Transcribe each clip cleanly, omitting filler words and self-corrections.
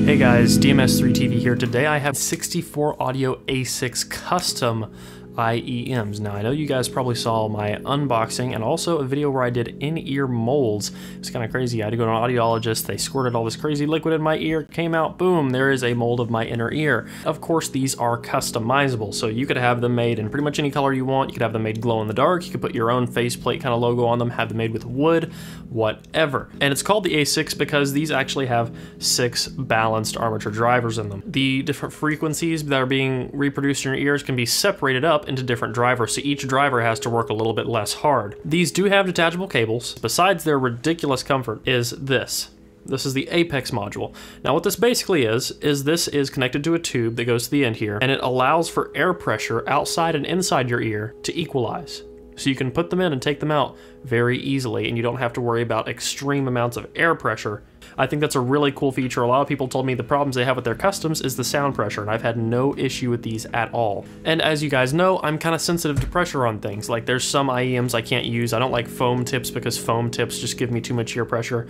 Hey guys, DMS3 TV here. Today I have 64 audio A6 custom IEMs. Now I know you guys probably saw my unboxing and also a video where I did in-ear molds. It's kind of crazy. I had to go to an audiologist. They squirted all this crazy liquid in my ear, came out, boom, there is a mold of my inner ear. Of course, these are customizable, so you could have them made in pretty much any color you want. You could have them made glow in the dark. You could put your own faceplate kind of logo on them, have them made with wood, whatever. And it's called the A6 because these actually have 6 balanced armature drivers in them. The different frequencies that are being reproduced in your ears can be separated up into different drivers, so each driver has to work a little bit less hard. These do have detachable cables. Besides their ridiculous comfort is this. This is the Apex module. Now what this basically is this is connected to a tube that goes to the end here, and it allows for air pressure outside and inside your ear to equalize. So you can put them in and take them out very easily, and you don't have to worry about extreme amounts of air pressure. I think that's a really cool feature. A lot of people told me the problems they have with their customs is the sound pressure, and I've had no issue with these at all. And as you guys know, I'm kind of sensitive to pressure on things. Like there's some IEMs I can't use. I don't like foam tips because foam tips just give me too much ear pressure.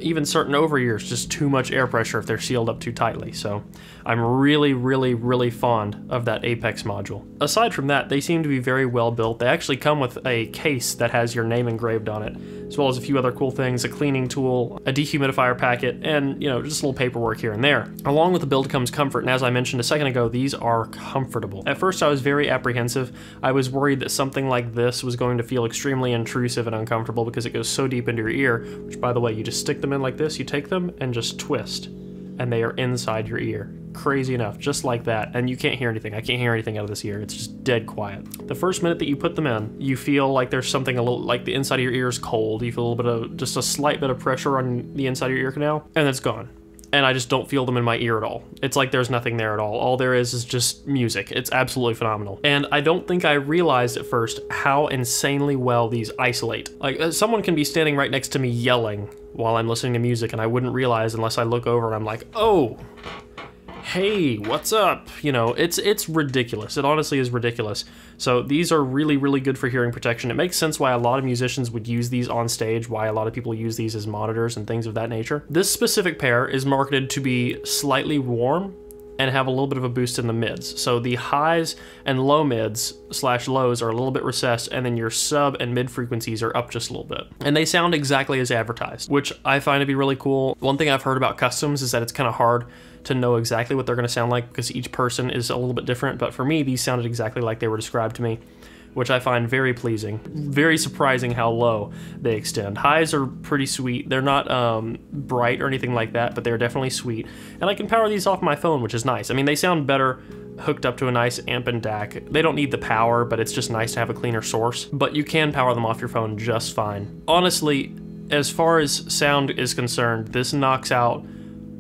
Even certain over-ears, just too much air pressure if they're sealed up too tightly. So I'm really fond of that Apex module. Aside from that, they seem to be very well built. They actually come with a case that has your name engraved on it, as well as a few other cool things, a cleaning tool, a dehumidifier packet, and just a little paperwork here and there. Along with the build comes comfort, and as I mentioned a second ago, these are comfortable. At first I was very apprehensive. I was worried that something like this was going to feel extremely intrusive and uncomfortable because it goes so deep into your ear, which by the way, you just stick them in like this, you take them and just twist, and they are inside your ear. Crazy enough, just like that, and you can't hear anything. I can't hear anything out of this ear. It's just dead quiet. The first minute that you put them in, you feel like there's something a little, like the inside of your ear is cold. You feel a little bit of, just a slight bit of pressure on the inside of your ear canal, and it's gone. And I just don't feel them in my ear at all. It's like there's nothing there at all. All there is just music. It's absolutely phenomenal. And I don't think I realized at first how insanely well these isolate. Like someone can be standing right next to me yelling while I'm listening to music, and I wouldn't realize unless I look over and I'm like, oh, hey, what's up? It's ridiculous. It honestly is ridiculous. So these are really good for hearing protection. It makes sense why a lot of musicians would use these on stage, why a lot of people use these as monitors and things of that nature. This specific pair is marketed to be slightly warm and have a little bit of a boost in the mids. So the highs and low mids / lows are a little bit recessed, and then your sub and mid frequencies are up just a little bit. And they sound exactly as advertised, which I find to be really cool. One thing I've heard about customs is that it's kind of hard to know exactly what they're going to sound like because each person is a little bit different, but for me, these sounded exactly like they were described to me, which I find very pleasing. Very surprising how low they extend. Highs are pretty sweet. They're not bright or anything like that, but they're definitely sweet. And I can power these off my phone, which is nice. I mean, they sound better hooked up to a nice amp and DAC. They don't need the power, but it's just nice to have a cleaner source. But you can power them off your phone just fine. Honestly, as far as sound is concerned, this knocks out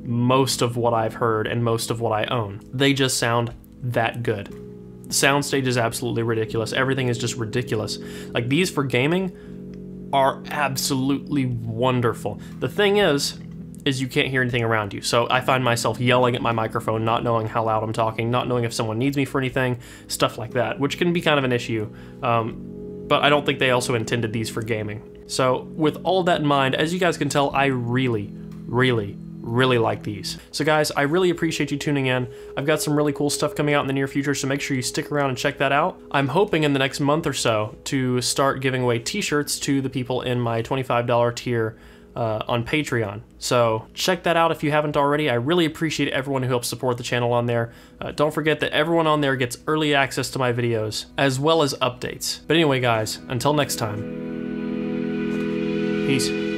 most of what I've heard and most of what I own. They just sound that good. The soundstage is absolutely ridiculous. Everything is just ridiculous. Like these for gaming are absolutely wonderful. The thing is you can't hear anything around you. So I find myself yelling at my microphone, not knowing how loud I'm talking, not knowing if someone needs me for anything, stuff like that, which can be kind of an issue. But I don't think they also intended these for gaming. So with all that in mind, as you guys can tell, I really like these. So guys, I really appreciate you tuning in. I've got some really cool stuff coming out in the near future, so make sure you stick around and check that out. I'm hoping in the next month or so to start giving away t-shirts to the people in my $25 tier on Patreon. So check that out if you haven't already. I really appreciate everyone who helps support the channel on there. Don't forget that everyone on there gets early access to my videos, as well as updates. But anyway guys, until next time, peace.